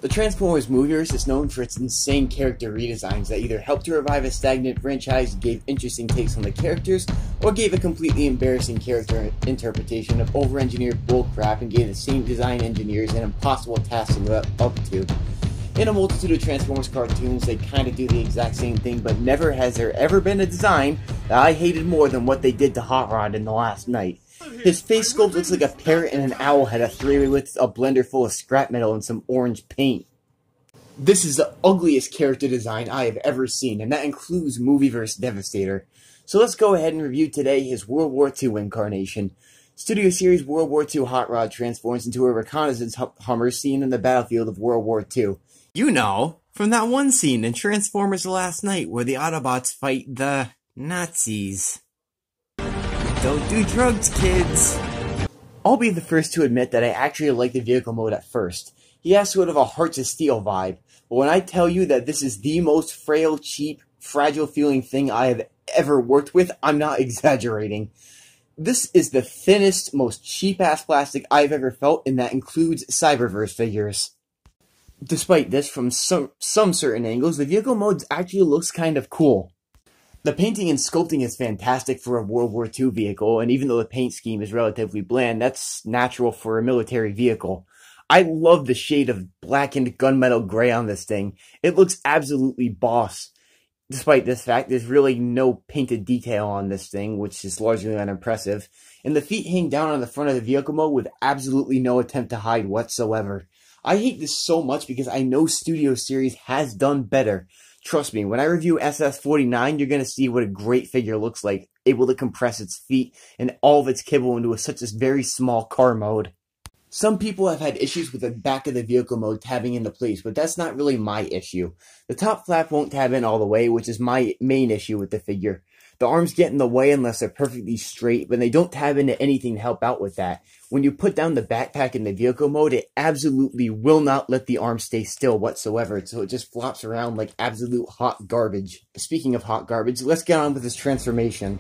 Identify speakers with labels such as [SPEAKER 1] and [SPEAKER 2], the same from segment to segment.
[SPEAKER 1] The Transformers movieverse is known for its insane character redesigns that either helped to revive a stagnant franchise, gave interesting takes on the characters, or gave a completely embarrassing character interpretation of over-engineered bullcrap and gave the same design engineers an impossible task to live up to. In a multitude of Transformers cartoons, they kind of do the exact same thing, but never has there ever been a design that I hated more than what they did to Hotrod in The Last Night. His face sculpt looks like a parrot and an owl had a three-way with a blender full of scrap metal and some orange paint. This is the ugliest character design I have ever seen, and that includes Movieverse Devastator. So let's go ahead and review today his World War II incarnation. Studio Series World War II Hotrod transforms into a reconnaissance Hummer seen in the battlefield of World War II. You know, from that one scene in Transformers The Last Night where the Autobots fight the Nazis. Don't do drugs, kids! I'll be the first to admit that I actually like the vehicle mode at first. He has sort of a Hearts of Steel vibe, but when I tell you that this is the most frail, cheap, fragile feeling thing I have ever worked with, I'm not exaggerating. This is the thinnest, most cheap-ass plastic I've ever felt, and that includes Cyberverse figures. Despite this, from some certain angles, the vehicle mode actually looks kind of cool. The painting and sculpting is fantastic for a World War II vehicle, and even though the paint scheme is relatively bland, that's natural for a military vehicle. I love the shade of blackened gunmetal gray on this thing. It looks absolutely boss. Despite this fact, there's really no painted detail on this thing, which is largely unimpressive, and the feet hang down on the front of the vehicle mode with absolutely no attempt to hide whatsoever. I hate this so much because I know Studio Series has done better. Trust me, when I review SS49, you're going to see what a great figure looks like, able to compress its feet and all of its kibble into such a very small car mode. Some people have had issues with the back of the vehicle mode tabbing into place, but that's not really my issue. The top flap won't tab in all the way, which is my main issue with the figure. The arms get in the way unless they're perfectly straight, but they don't tab into anything to help out with that. When you put down the backpack in the vehicle mode, it absolutely will not let the arm stay still whatsoever, so it just flops around like absolute hot garbage. Speaking of hot garbage, let's get on with this transformation.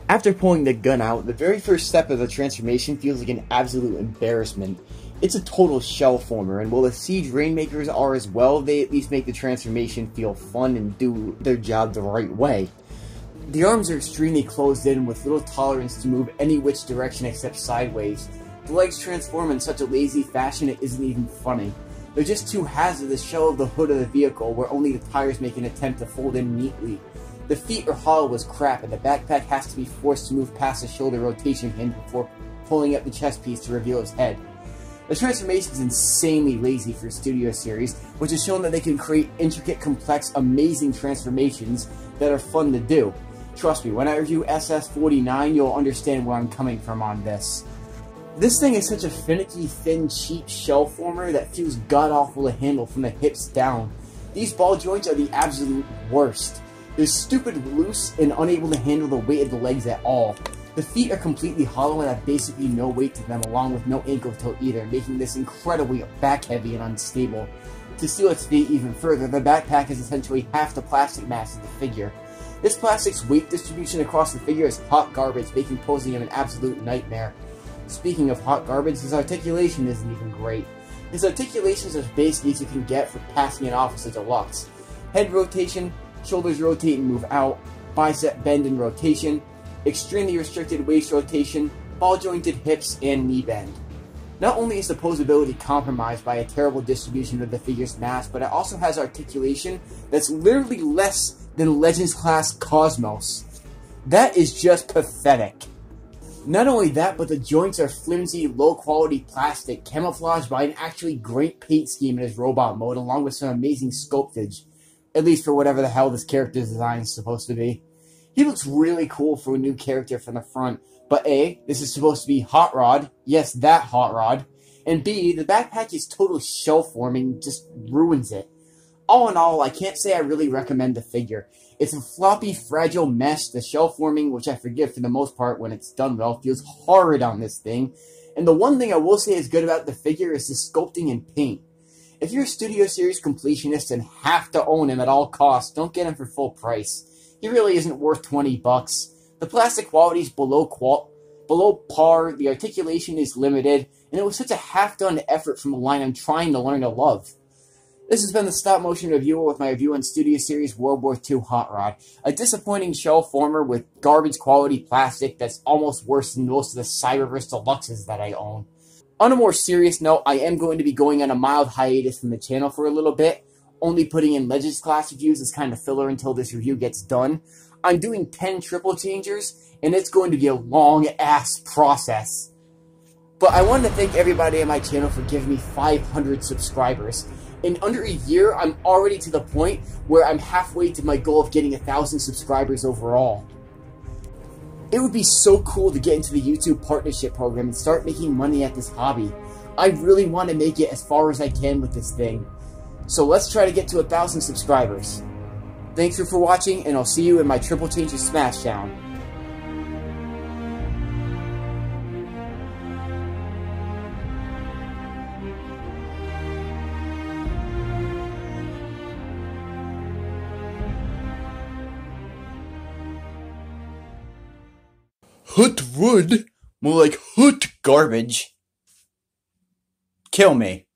[SPEAKER 1] After pulling the gun out, the very first step of the transformation feels like an absolute embarrassment. It's a total shell former, and while the Siege Rainmakers are as well, they at least make the transformation feel fun and do their job the right way. The arms are extremely closed in with little tolerance to move any which direction except sideways. The legs transform in such a lazy fashion it isn't even funny. They're just two halves of the shell of the hood of the vehicle where only the tires make an attempt to fold in neatly. The feet are hollow as crap and the backpack has to be forced to move past the shoulder rotation hinge before pulling up the chest piece to reveal his head. The transformation is insanely lazy for Studio Series, which has shown that they can create intricate, complex, amazing transformations that are fun to do. Trust me, when I review SS49, you'll understand where I'm coming from on this. This thing is such a finicky, thin, cheap shell former that feels god-awful to handle from the hips down. These ball joints are the absolute worst. They're stupid loose and unable to handle the weight of the legs at all. The feet are completely hollow and have basically no weight to them, along with no ankle tilt either, making this incredibly back-heavy and unstable. To steal its feet even further, the backpack is essentially half the plastic mass of the figure. This plastic's weight distribution across the figure is hot garbage, making posing him an absolute nightmare. Speaking of hot garbage, his articulation isn't even great. His articulation is as basic as you can get for passing it off as a deluxe. Head rotation, shoulders rotate and move out, bicep bend and rotation, extremely restricted waist rotation, ball jointed hips, and knee bend. Not only is the posability compromised by a terrible distribution of the figure's mass, but it also has articulation that's literally less than Legends Class Cosmos. That is just pathetic. Not only that, but the joints are flimsy, low-quality plastic, camouflaged by an actually great paint scheme in his robot mode, along with some amazing sculptage. At least for whatever the hell this character's design is supposed to be. He looks really cool for a new character from the front, but A, this is supposed to be Hotrod, yes, that Hotrod, and B, the backpack is total shell forming, just ruins it. All in all, I can't say I really recommend the figure. It's a floppy, fragile mess. The shell forming, which I forgive for the most part when it's done well, feels horrid on this thing. And the one thing I will say is good about the figure is the sculpting and paint. If you're a Studio Series completionist and have to own him at all costs, don't get him for full price. He really isn't worth 20 bucks. The plastic quality is below par, the articulation is limited, and it was such a half-done effort from a line I'm trying to learn to love. This has been the stop motion reviewer with my review on Studio Series World War II Hotrod, a disappointing shell former with garbage quality plastic that's almost worse than most of the Cyberverse Deluxes that I own. On a more serious note, I am going to be going on a mild hiatus from the channel for a little bit, only putting in Legends class reviews as kind of filler until this review gets done. I'm doing 10 triple changers, and it's going to be a long-ass process. But I wanted to thank everybody on my channel for giving me 500 subscribers. In under a year, I'm already to the point where I'm halfway to my goal of getting 1,000 subscribers overall. It would be so cool to get into the YouTube partnership program and start making money at this hobby. I really want to make it as far as I can with this thing. So let's try to get to 1,000 subscribers. Thanks for watching, and I'll see you in my Triple Changes Smashdown. Hotrod? More like hoot garbage. Kill me.